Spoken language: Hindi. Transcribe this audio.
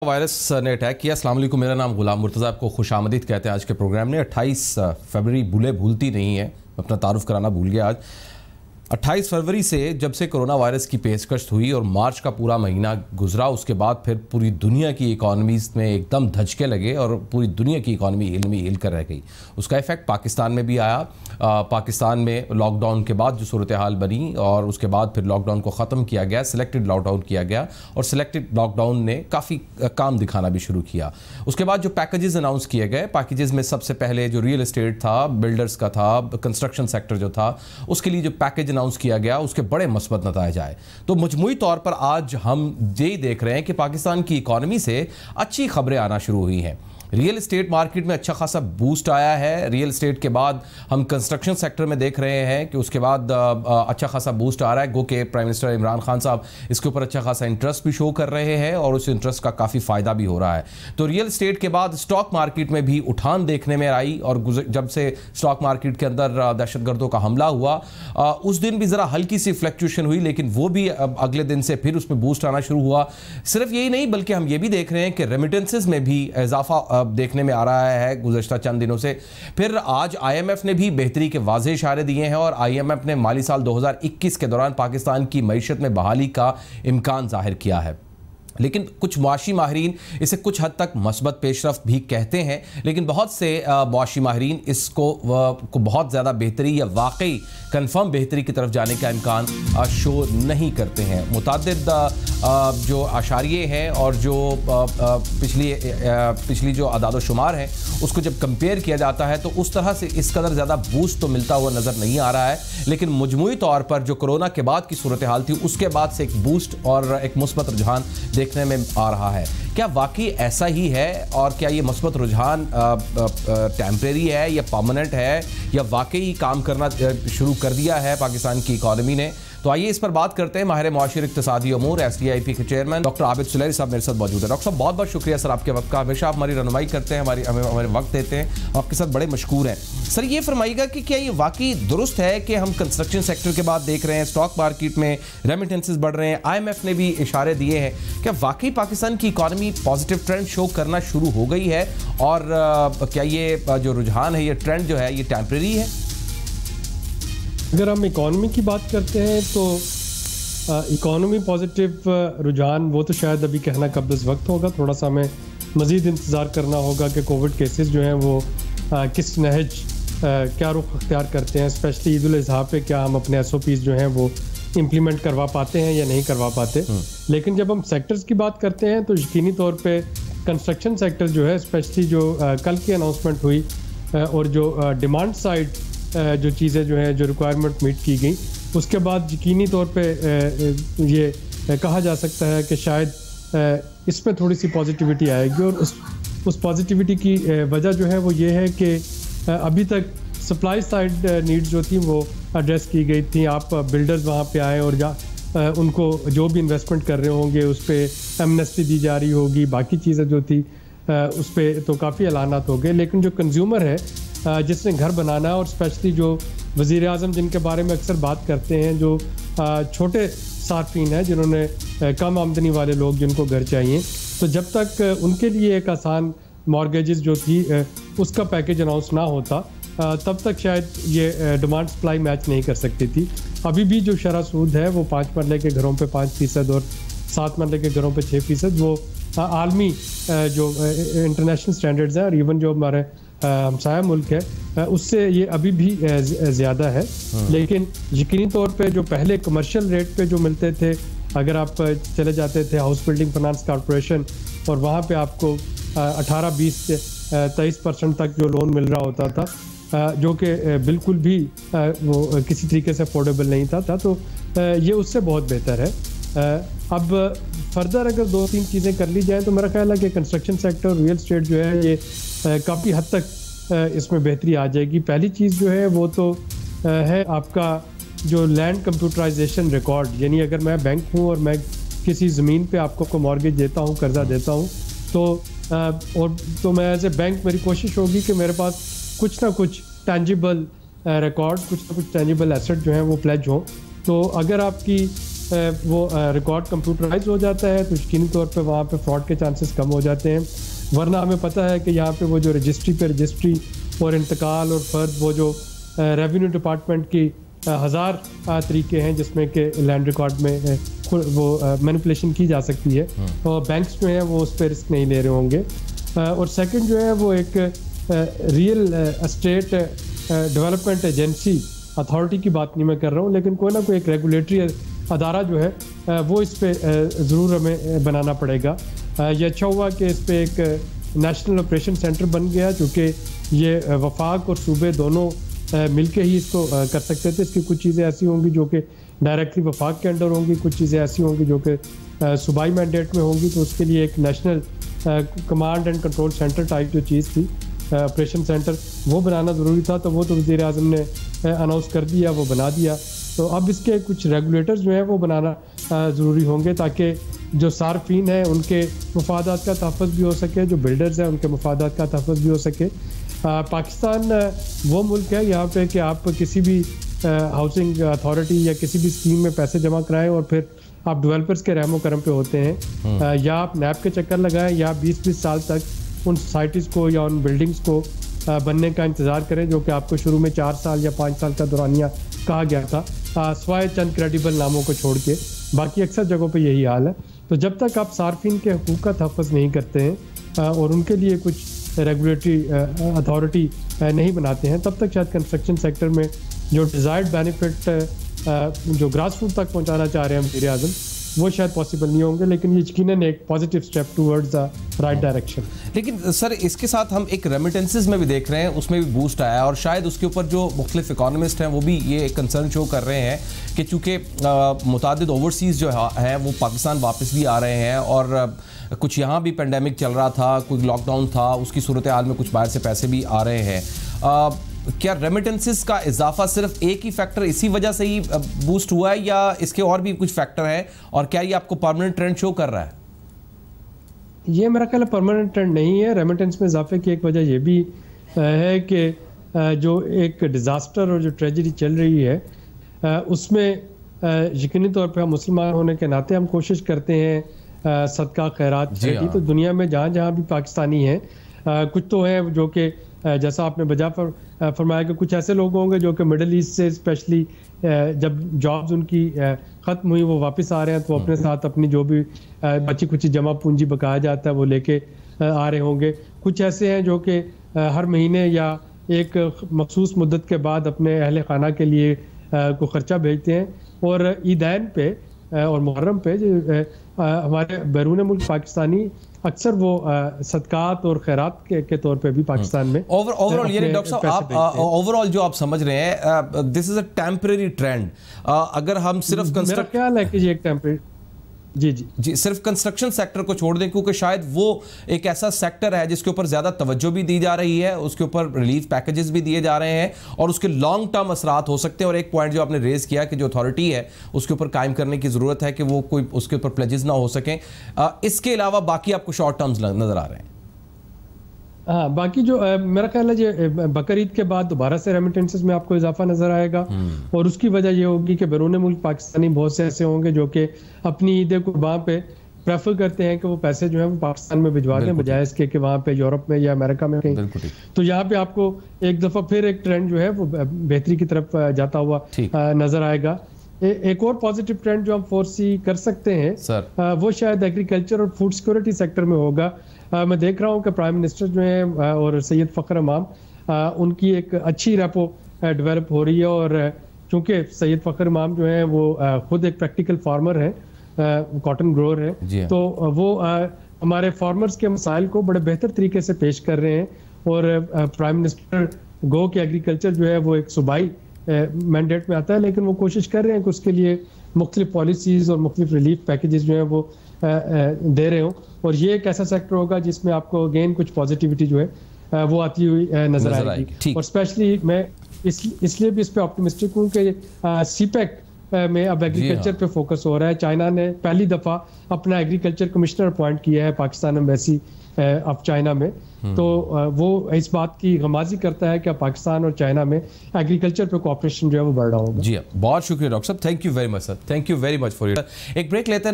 वायरस ने अटैक किया। अस्सलाम वालेकुम, मेरा नाम गुलाम मुर्तज़ा, आपको खुशामदीद कहते हैं आज के प्रोग्राम में। 28 फरवरी भूलती नहीं है, अपना तारुफ कराना भूल गया। आज 28 फरवरी से जब से कोरोना वायरस की पेशकश हुई और मार्च का पूरा महीना गुजरा, उसके बाद फिर पूरी दुनिया की इकॉनमीज़ में एकदम धचके लगे और पूरी दुनिया की इकॉनमी हिल कर रह गई। उसका इफ़ेक्ट पाकिस्तान में भी आया। पाकिस्तान में लॉकडाउन के बाद जो सूरत हाल बनी और उसके बाद फिर लॉकडाउन को ख़त्म किया गया, सिलेक्टेड लॉकडाउन किया गया और सिलेक्टेड लॉकडाउन ने काफ़ी काम दिखाना भी शुरू किया। उसके बाद जो पैकेजेस अनाउंस किए गए, पैकेजेस में सबसे पहले जो रियल एस्टेट था, बिल्डर्स का था, कंस्ट्रक्शन सेक्टर जो था, उसके लिए जो पैकेज अनाउंस किया गया उसके बड़े मस्बत नताइज आए। तो मजमूई तौर पर आज हम ये देख रहे हैं कि पाकिस्तान की इकॉनमी से अच्छी खबरें आना शुरू हुई हैं। रियल एस्टेट मार्केट में अच्छा खासा बूस्ट आया है। रियल एस्टेट के बाद हम कंस्ट्रक्शन सेक्टर में देख रहे हैं कि उसके बाद अच्छा खासा बूस्ट आ रहा है। गो के प्राइम मिनिस्टर इमरान खान साहब इसके ऊपर अच्छा खासा इंटरेस्ट भी शो कर रहे हैं और उस इंटरेस्ट का काफ़ी फ़ायदा भी हो रहा है। तो रियल एस्टेट के बाद स्टॉक मार्केट में भी उठान देखने में आई और जब से स्टॉक मार्केट के अंदर दहशतगर्दों का हमला हुआ, उस दिन भी ज़रा हल्की सी फ्लक्चुएशन हुई, लेकिन वो भी अगले दिन से फिर उसमें बूस्ट आना शुरू हुआ। सिर्फ यही नहीं बल्कि हम ये भी देख रहे हैं कि रेमिटेंसेस में भी इजाफा देखने में आ रहा है गुज़श्ता चंद दिनों से। फिर आज IMF ने भी बेहतरी के वाज़ेह इशारे दिए हैं और IMF ने माली साल 2021 के दौरान पाकिस्तान की मईशत में बहाली का इम्कान जाहिर किया है। लेकिन कुछ मुआशी माहिरीन इसे कुछ हद तक मस्बत पेशरफ भी कहते हैं, लेकिन बहुत से मुआशी माहिरीन इसको को बहुत ज़्यादा बेहतरी या वाकई कन्फर्म बेहतरी की तरफ जाने का इम्कान शो नहीं करते हैं। मुतादिद जो आशारिये हैं और जो पिछली जो अदाद शुमार हैं उसको जब कंपेयर किया जाता है तो उस तरह से इस कदर ज़्यादा बूस्ट तो मिलता हुआ नज़र नहीं आ रहा है। लेकिन मजमूई तौर पर जो कोरोना के बाद की सूरत हाल थी उसके बाद से एक बूस्ट और एक मुस्बत रुझान देखने में आ रहा है। क्या वाकई ऐसा ही है और क्या ये मुस्बत रुझान टेम्परेरी है या परमानेंट है या वाकई काम करना शुरू कर दिया है पाकिस्तान की इकॉनमी ने? तो आइए इस पर बात करते हैं। माहिर मुआशिर इक्तिसादी अमूर SDIP के चेयरमैन डॉक्टर आबिद सुलैरी साहब मेरे साथ मौजूद है। डॉक्टर साहब बहुत बहुत शुक्रिया सर आपके वक्त का। हमेशा आप हमारी रहनुमाई करते हैं, हमारे वक्त देते हैं, आपके साथ बड़े मशकूर हैं। सर ये फरमाइएगा कि क्या ये वाकई दुरुस्त है कि हम कंस्ट्रक्शन सेक्टर के बाद देख रहे हैं स्टॉक मार्केट में रेमिटेंसेस बढ़ रहे हैं, IMF ने भी इशारे दिए हैं, क्या वाकई पाकिस्तान की इकॉनमी पॉजिटिव ट्रेंड शो करना शुरू हो गई है और क्या ये जो रुझान है, ये ट्रेंड जो है, ये टेम्परेरी है? अगर हम इकॉनमी की बात करते हैं तो इकॉनमी पॉजिटिव रुझान वो तो शायद अभी कहना कब्ज़ वक्त होगा। थोड़ा सा हमें मज़ीद इंतज़ार करना होगा कि कोविड केसेस जो हैं वो किस नहज क्या रुख अख्तियार करते हैं। स्पेशली ईद उल अज़हा पे क्या हम अपने SOPs जो हैं वो इम्प्लीमेंट करवा पाते हैं या नहीं करवा पाते। लेकिन जब हम सेक्टर्स की बात करते हैं तो यकीनी तौर पर कंस्ट्रक्शन सेक्टर जो है, स्पेशली जो कल की अनाउंसमेंट हुई और जो डिमांड साइड जो चीज़ें जो हैं, जो रिक्वायरमेंट मीट की गई, उसके बाद यकीनी तौर पे ये कहा जा सकता है कि शायद इसमें थोड़ी सी पॉजिटिविटी आएगी। और उस पॉजिटिविटी की वजह जो है वो ये है कि अभी तक सप्लाई साइड नीड्स जो थी वो एड्रेस की गई थी। आप बिल्डर्स वहाँ पे आए और उनको जो भी इन्वेस्टमेंट कर रहे होंगे उस पर एमनेस्टी दी जा रही होगी, बाकी चीज़ें जो थी उस पर तो काफ़ी ऐलानात हो गए। लेकिन जो कंज्यूमर है जिसने घर बनाना है और स्पेशली जो वज़ीर आज़म जिनके बारे में अक्सर बात करते हैं, जो छोटे सार्फिन हैं, जिन्होंने कम आमदनी वाले लोग जिनको घर चाहिए, तो जब तक उनके लिए एक आसान मॉर्गेजेस जो थी उसका पैकेज अनाउंस ना होता तब तक शायद ये डिमांड सप्लाई मैच नहीं कर सकती थी। अभी भी जो शरह सूद है वो 5 मरले के घरों पे 5% और 7 मरले के घरों पे 6%, वो आलमी जो इंटरनेशनल स्टैंडर्ड्स हैं और इवन जो हमारे हमसाया मुल्क है उससे ये अभी भी ज़्यादा है। लेकिन यकीनी तौर पे जो पहले कमर्शियल रेट पे जो मिलते थे, अगर आप चले जाते थे हाउस बिल्डिंग फाइनेंस कॉर्पोरेशन और वहाँ पे आपको 18, 20, 23% तक जो लोन मिल रहा होता था, जो कि बिल्कुल भी वो किसी तरीके से अफोर्डेबल नहीं था, तो ये उससे बहुत बेहतर है। अब फर्दर अगर 2-3 चीज़ें कर ली जाएँ तो मेरा ख्याल है कि कंस्ट्रक्शन सेक्टर, रियल एस्टेट जो है ये काफ़ी हद तक इसमें बेहतरी आ जाएगी। पहली चीज़ जो है वो तो है आपका जो लैंड कंप्यूटराइजेशन रिकॉर्ड, यानी अगर मैं बैंक हूँ और मैं किसी ज़मीन पे आपको मॉर्गेज देता हूँ, कर्जा देता हूँ, तो मैं एज ए बैंक मेरी कोशिश होगी कि मेरे पास कुछ ना कुछ टेंजिबल रिकॉर्ड, कुछ ना कुछ टेंजिबल एसेट जो है वो प्लेज हो। तो अगर आपकी वो रिकॉर्ड कंप्यूटराइज हो जाता है तो यकीनी तौर पे वहाँ पे फ्रॉड के चांसेस कम हो जाते हैं। वरना हमें पता है कि यहाँ पे वो जो रजिस्ट्री और इंतकाल और फर्द वो जो रेवेन्यू डिपार्टमेंट की 1000 तरीके हैं जिसमें कि लैंड रिकॉर्ड में वो मैनिपुलेशन की जा सकती है, और बैंक्स जो हैं वो उस पर रिस्क नहीं ले रहे होंगे। और सेकंड जो है वो एक real estate development agency authority की बात नहीं मैं कर रहा हूँ, लेकिन कोई ना कोई एक रेगुलेटरी अदारा जो है वो इस पे ज़रूर हमें बनाना पड़ेगा। ये अच्छा हुआ कि इस पे एक नेशनल ऑपरेशन सेंटर बन गया, चूँकि ये वफाक और सूबे दोनों मिलके ही इसको कर सकते थे। इसकी कुछ चीज़ें ऐसी होंगी जो कि डायरेक्टली वफाक के अंडर होंगी, कुछ चीज़ें ऐसी होंगी जो कि सूबाई मैंडेट में होंगी, तो उसके लिए एक national command and control centre type जो चीज़ थी, ऑपरेशन सेंटर, वो बनाना ज़रूरी था। तो वो तो वज़ीर आज़म ने अनाउंस कर दिया, वो बना दिया। तो अब इसके कुछ रेगुलेटर्स जो हैं वो बनाना ज़रूरी होंगे ताकि जो सार्फिन है उनके मफादात का तहफ़्फ़ुज़ भी हो सके, जो बिल्डर्स हैं उनके मफादात का तहफ़्फ़ुज़ भी हो सके। पाकिस्तान वो मुल्क है यहाँ पे कि आप किसी भी हाउसिंग अथॉरिटी या किसी भी स्कीम में पैसे जमा कराएं और फिर आप डेवलपर्स के रहमो करम पे होते हैं, या आप नैब के चक्कर लगाएं या 20-20 साल तक उन सोसाइटीज़ को या उन बिल्डिंग्स को बनने का इंतज़ार करें, जो कि आपको शुरू में 4 साल या 5 साल का दौरानिया कहा गया था, स्वाय चंद क्रेडिबल नामों को छोड़ के। बाकी अक्सर जगहों पे यही हाल है। तो जब तक आप सार्फिन के हकूक़ का तहफ़्फ़ुज़ नहीं करते हैं और उनके लिए कुछ रेगुलेटरी अथॉरिटी नहीं बनाते हैं, तब तक शायद कंस्ट्रक्शन सेक्टर में जो डिज़ायर्ड बेनिफिट जो ग्रास रूट तक पहुंचाना चाह रहे हैं वज़ीर आज़म, वो शायद पॉसिबल नहीं होंगे। लेकिन ये यकीनन एक positive step towards the right direction. लेकिन सर इसके साथ हम एक रेमिटेंसेस में भी देख रहे हैं, उसमें भी बूस्ट आया, और शायद उसके ऊपर जो मुख्तलिफ इकोनॉमिस्ट हैं वो भी ये कंसर्न शो कर रहे हैं कि चूँकि मुतादिद ओवरसीज़ जो है वो पाकिस्तान वापस भी आ रहे हैं, और कुछ यहाँ भी पेंडेमिक चल रहा था, कोई लॉकडाउन था, उसकी सूरत हाल में कुछ बाहर से पैसे भी आ रहे हैं। क्या रेमिटेंसेस का इजाफा सिर्फ एक ही फैक्टर इसी वजह से ही बूस्ट हुआ है, या इसके और भी कुछ फैक्टर हैं, और क्या ये आपको परमानेंट ट्रेंड शो कर रहा है? ये मेरा ख्याल परमानेंट ट्रेंड नहीं है। रेमिटेंस में इजाफे की एक वजह ये भी है कि जो एक डिज़ास्टर और जो ट्रेजेडी चल रही है उसमें यकीनी तौर पर हम मुसलमान होने के नाते हम कोशिश करते हैं सदका खैरात चैरिटी। तो दुनिया में जहाँ जहाँ भी पाकिस्तानी हैं, कुछ तो हैं जो कि जैसा आपने बजा फरमाया कि कुछ ऐसे लोग होंगे जो कि मिडल ईस्ट से स्पेशली जब जॉब्स उनकी ख़त्म हुई वो वापस आ रहे हैं, तो अपने साथ अपनी जो भी बची कुछ जमा पूंजी बकाया जाता है वो लेके आ रहे होंगे। कुछ ऐसे हैं जो कि हर महीने या एक मखसूस मुद्दत के बाद अपने अहले खाना के लिए को ख़र्चा भेजते हैं। और ईदैन पे और मुहर्रम पे हमारे बैरून मुल्क पाकिस्तानी अक्सर वो सदकात और खैरात के तौर पे भी पाकिस्तान में ओवरऑल यानी डॉक्टर साहब आप ओवरऑल जो आप समझ रहे हैं this is a temporary trend. अगर हम सिर्फ मेरा ख्याल है कि ये एक टेम्परेरी जी सिर्फ कंस्ट्रक्शन सेक्टर को छोड़ दें, क्योंकि शायद वो एक ऐसा सेक्टर है जिसके ऊपर ज़्यादा तवज्जो भी दी जा रही है, उसके ऊपर रिलीफ पैकेजेस भी दिए जा रहे हैं और उसके लॉन्ग टर्म असरात हो सकते हैं। और एक पॉइंट जो आपने रेज किया कि जो अथॉरिटी है उसके ऊपर कायम करने की ज़रूरत है कि वो कोई उसके ऊपर प्लेजेस ना हो सकें। इसके अलावा बाकी आपको शॉर्ट टर्म्स नज़र आ रहे हैं? हाँ, बाकी जो मेरा ख्याल है ये बकर ईद के बाद दोबारा से रेमिटेंसेस में आपको इजाफा नजर आएगा, और उसकी वजह ये होगी कि बैरून मुल्क पाकिस्तानी बहुत से ऐसे होंगे जो कि अपनी ईद कुर्बान पे प्रेफर करते हैं कि वो पैसे जो है वो पाकिस्तान में भिजवा दें बजाय इसके कि वहाँ पे यूरोप में या अमेरिका में कहीं। तो यहाँ पे आपको एक दफ़ा फिर एक ट्रेंड जो है वो बेहतरी की तरफ जाता हुआ नजर आएगा। एक और पॉजिटिव ट्रेंड जो हम फोरसी कर सकते हैं वो शायद एग्रीकल्चर और फूड सिक्योरिटी सेक्टर में होगा। मैं देख रहा हूँ कि प्राइम मिनिस्टर जो है और सैयद फ़खर इमाम उनकी एक अच्छी रेपो डेवलप हो रही है, और चूँकि सैयद फ़खर इमाम जो है वो खुद एक प्रैक्टिकल फार्मर है, कॉटन ग्रोअर है, तो वो हमारे फार्मर्स के मसाइल को बड़े बेहतर तरीके से पेश कर रहे हैं। और प्राइम मिनिस्टर गो के एग्रीकल्चर जो है वो एक सूबाई मैंडेट में आता है, लेकिन वो कोशिश कर रहे हैं कि उसके लिए मुख्तलिफ पॉलिसीज़ और मुख्तलिफ रिलीफ पैकेजेस जो है वो दे रहे हों। और ये एक ऐसा सेक्टर होगा जिसमें आपको अगेन कुछ पॉजिटिविटी जो है वो आती हुई नजर आएगी। और स्पेशली मैं इसलिए भी इस पर ऑप्टिमिस्टिक हूँ कि सीपेक में अब एग्रीकल्चर पे फोकस हो रहा है। चाइना ने पहली दफा अपना एग्रीकल्चर कमिश्नर अपॉइंट किया है पाकिस्तान एम्बेसी ऑफ चाइना में। तो वो इस बात की गमाजी करता है कि पाकिस्तान और चाइना में एग्रीकल्चर पे कोऑपरेशन जो है वो बढ़ रहा होगा। जी बहुत शुक्रिया डॉक्टर साहब, thank you very much sir, thank you very much for your. एक ब्रेक लेते हैं।